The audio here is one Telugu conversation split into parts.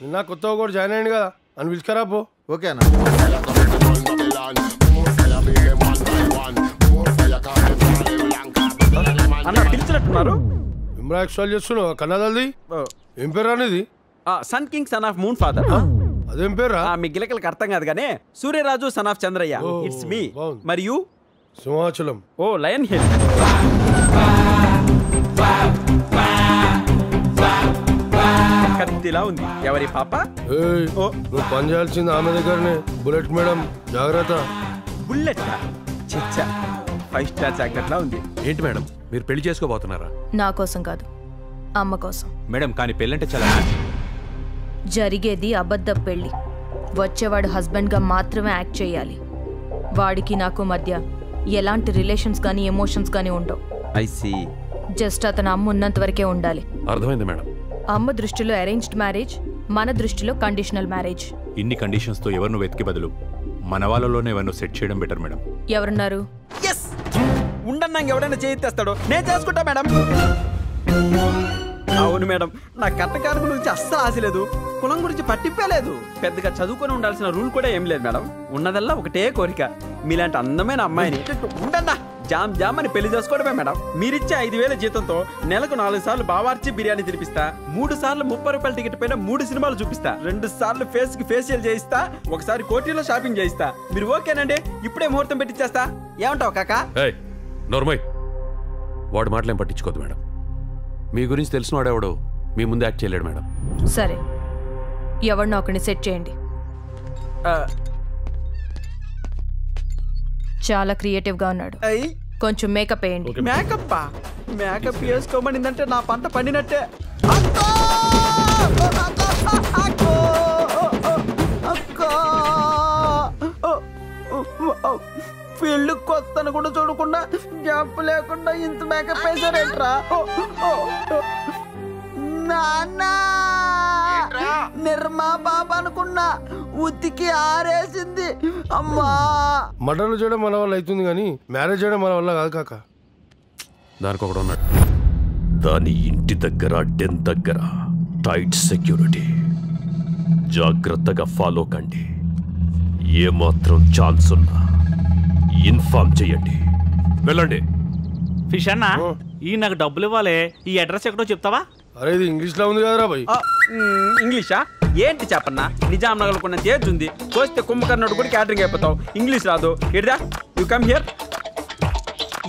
నిన్న కొత్తగా కూడా జాయిన్ అయ్యింది కదా అని పిలుచుకరా పో. ఓకే అన్న. అన్న పిలిచినట్టున్నారు. ఇమ్రా ఎక్స్ట్రాల్ చేస్తున్నావు కన్నదల్ది ఏం పేరు అనేది? Sun king son of moon father. అదేం పేరా? మీ గిలకలకు అర్థం కాదు కానీ Suryaraju son of Chandrayya. It's me. మరియు సింహాచలం. ఓ లయన్ హిల్. కత్తిలా ఉంది. ఎవరి పాప? నువ్వు పని చేయాల్సింది ఆమె దగ్గరనే. బుల్లెట్ మేడం జాగ్రత్త. బుల్లెట్ చిచ్చా 5 స్టార్ జాకెట్ లా ఉంది. ఏంటి మేడం మీరు పెళ్లి చేసుకోబోతున్నారా? నా కోసం కాదు, అమ్మ కోసం. మేడం కానీ పెళ్ళంటే చాలా జరిగేది అబద్ధ పెళ్లి. వచ్చేవాడు హస్బెండ్గా మాత్రమే యాక్ట్ చేయాలి. వాడికి నాకు మధ్య ఎలాంటి రిలేషన్స్ కానీ ఎమోషన్స్ కానీ ఉండవు. I see. జస్ట్ అతను అమ్మ ఉన్నంత వరకే ఉండాలి. అర్థమైంది మేడం. అమ్మ దృష్టిలో అరేంజ్డ్ మ్యారేజ్, మన దృష్టిలో కండిషనల్ మ్యారేజ్. ఇన్ని కండిషన్స్ తో ఎవరిను వెతికి బదులు మన వాళ్ళలోనే ఎవరిను సెట్ చేయడం బెటర్ మేడం. ఎవరున్నారు? ఉండన్నా ఎవడైనా చేయిస్తాడు, నేను చేసుకుంటా మేడం. అవును మేడం, నా కట్టకారం గురించి అస్సలు ఆశ లేదు, కులం గురించి పట్టింపలేదు, పెద్దగా చదువుకొని ఉండాల్సిన రూల్ కూడా ఏం లేదు మేడం. ఉన్నదల్లా ఒకటే కోరిక, మీలాంటి అందమైన అమ్మాయిని ఉండన్నా జామ్ జామ్ అని పెళ్లి చేసుకోవడమే మేడం. మీరిచ్చే 5,000 జీతంతో నెలకు 4 సార్లు బావార్చి బిర్యానీ తినిపిస్తా, 3 సార్లు 30 రూపాయల టికెట్ పైన 3 సినిమాలు చూపిస్తా, 2 సార్లు ఫేస్ కి ఫేషియల్ చేయిస్తా, ఒకసారి కోటిలో షాపింగ్ చేయిస్తా. మీరు ఓకేనండి? ఇప్పుడే ముహూర్తం పెట్టిచ్చేస్తా. ఏమంటావు కాకా? నోర్మయ్, వాడు మాటలేం పట్టించుకోదు మేడం. మీ గురించి తెలిసిన వాడెవడో మీ ముందు యాక్ట్ చేయలేడు మేడం. సరే, ఎవరినో ఒకరిని సెట్ చేయండి. చాలా క్రియేటివ్ గా ఉన్నాడు, కొంచెం మేకప్ వేయండి. మేకప్ మేకప్ వేసుకోమనిందంటే నా పంట పండినట్టే. పెళ్ళి కొత్తను కూడా చూడకుండా గ్యాప్ లేకుండా ఇంత మేకప్ వేసారేంట్రా? నాన్నా నిర్మా బాబా అనుకున్నా, ఉతికి ఆరేసింది. అమ్మా, మటన్లు చేయడం మన వల్ల అవుతుంది కానీ మ్యారేజ్ చేయడం మన వల్ల కాదు కాక. దానికి ఒకడు ఉన్నాడు. దాని ఇంటి దగ్గర డెన్ దగ్గర టైట్ సెక్యూరిటీ. జాగ్రత్తగా ఫాలో కండి. ఏమాత్రం ఛాన్స్ ఉన్నా ఇన్ఫార్మ్ చేయండి. వెళ్ళండి. ఫిష్ అన్న, ఈ నాకు డబ్బులు ఇవ్వాలి. ఈ అడ్రస్ ఎక్కడో చెప్తావా? అరే ఇది ఇంగ్లీష్ లో ఉంది కదరా భయ్. ఇంగ్లీషా ఏంటి చెప్పన్నా? నిజాం నగర్ కొన్న తేజ్ ఉంది, కోస్తే కుంభకర్ణుడు కూడా క్యాటరింగ్ అయిపోతావు. ఇంగ్లీష్ రాదు. ఎడిదా యు కమ్ హియర్.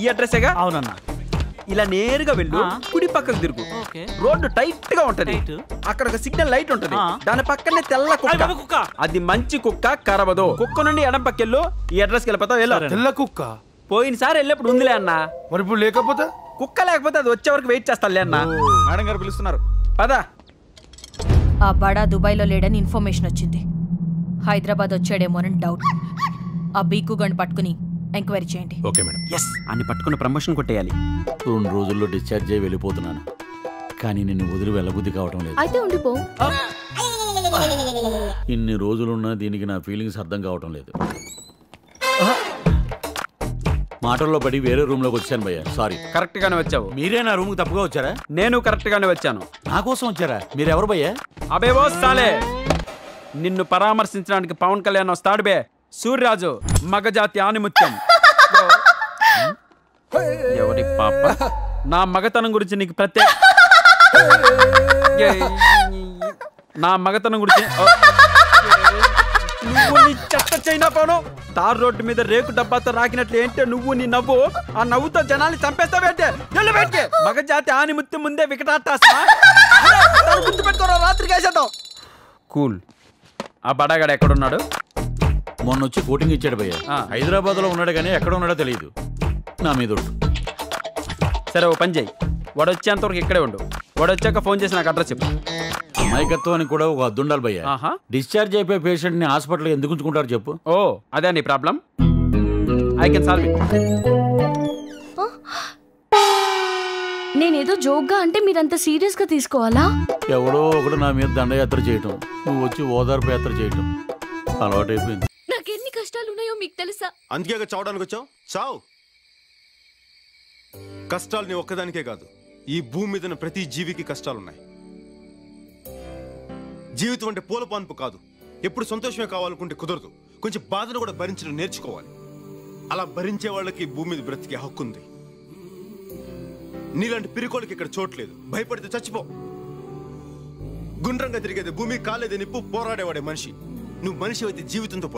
ఈ అడ్రస్సేగా? అవునన్నా. ఇలా నేరుగా వెళ్ళు, కుడి పక్కకు తిరుగు. రోడ్డు టైట్ గా ఉంటది, అక్కడ ఒక సిగ్నల్ లైట్ ఉంటది, దాని పక్కనే తెల్ల కుక్క. అది మంచి కుక్క, కరవదు. కుక్క నుండి ఎడం పక్కెళ్ళు, ఈ అడ్రస్కి వెళ్ళిపోతావు. తెల్ల కుక్క పోయినసారి వెళ్ళినప్పుడు ఉందిలే అన్న. మరి ఇప్పుడు లేకపోతే? కుక్క లేకపోతే అది వచ్చే వరకు వెయిట్ చేస్తానులే అన్న. మేడం గారు పిలుస్తున్నారు, పదా. ఆ బడా దుబాయ్లో లేడని ఇన్ఫర్మేషన్ వచ్చింది. హైదరాబాద్ వచ్చాడేమోనని డౌట్. ఆ బీకు గండి పట్టుకుని ఎంక్వైరీ చేయండి. Okay madam. ఎస్, అన్ని పట్టుకుని ప్రమోషన్ కొట్టేయాలి. 2 రోజుల్లో డిశ్చార్జ్ అయ్యి వెళ్ళిపోతున్నాను, కానీ నిన్ను వదిలి వెళ్ళబుద్ధి కావటం లేదు. అయితే ఉండిపో. ఇన్ని రోజులున్నా దీనికి నా ఫీలింగ్స్ అర్థం కావటం లేదు. మాటల్లో పడి వేరే రూమ్ లోకి వచ్చాను భయ్యా, సారీ. కరెక్ట్ గానే వచ్చావు. మీరే నా రూమ్ కి తప్పుగా వచ్చారా? నేను కరెక్ట్ గానే వచ్చాను. నా కోసం వచ్చారా? మీరెవరు భయ్యా? అబేవో సాలే, నిన్ను పరామర్శించడానికి పవన్ కళ్యాణ్ వస్తాడు బే. సూర్యరాజు మగజాతి ఆనిముత్యం. ఎవరి పాప? నా మగతనం గురించి నీకు ప్రత్యేక నా మగతనం గురించి నువ్వు నీ చెత్త చైనా పోను. తార్ రోడ్డు మీద రేకు డబ్బాతో రాకినట్లు ఏంటే నువ్వు నీ నవ్వు. ఆ నవ్వుతో జనాన్ని చంపేస్తావేంటే? మగజాతి ఆనిముత్యం ముందే వికటాటాస్తా. గుర్తు పెట్టుకోరా, రాత్రికి వేసేద్దాం. కూల్. ఆ బడాగాడు ఎక్కడున్నాడు? మొన్న వచ్చి కోటింగ్ ఇచ్చాడు భయ్య. హైదరాబాద్ లో ఉన్నాడు కానీ ఎక్కడ ఉన్నాడో తెలియదు. నా మీద సరే, ఓ పని చేయి, వాడు వచ్చేంతవరకు ఇక్కడే ఉండు. వాడు వచ్చాక ఫోన్ చేసి నాకు అడ్రస్ చెప్పు. అమాయకత్వానికి కూడా ఒక అద్దుండాలి భయ్య. డిశ్చార్జ్ అయిపోయే పేషెంట్ ని హాస్పిటల్ ఎందుకు ఉంచుకుంటారు చెప్పు? ఓ అదే నీ problem. I can solve it. నేనేదో జోక్గా అంటే మీరంత సీరియస్ గా తీసుకోవాలా? ఎవడో ఒకడు నా మీద దండయాత్ర చేయటం, నువ్వు వచ్చి ఓదార్పు యాత్ర చేయటం అలవాటైపోయింది. నాకెన్ని కష్టాలు ఉన్నాయో మీకు తెలుసా? అందుకే చావడానికి వచ్చావు. చావు. కష్టాలు నీ ఒక్కదానికే కాదు, ఈ భూమి మీద ప్రతి జీవికి కష్టాలున్నాయి. జీవితం అంటే పూల పాన్పు కాదు. ఎప్పుడు సంతోషమే కావాలనుకుంటే కుదరదు. కొంచెం బాధను కూడా భరించడం నేర్చుకోవాలి. అలా భరించే వాళ్ళకి భూమి మీద బ్రతికే హక్కు ఉంది. నీలాంటి పిరికోళ్ళకి ఇక్కడ చోట్లేదు. భయపడితే చచ్చిపో. గుండ్రంగా తిరిగేది భూమి, కాలేదే నిప్పు, పోరాడేవాడే మనిషి. నువ్వు మనిషి అయితే జీవితంతో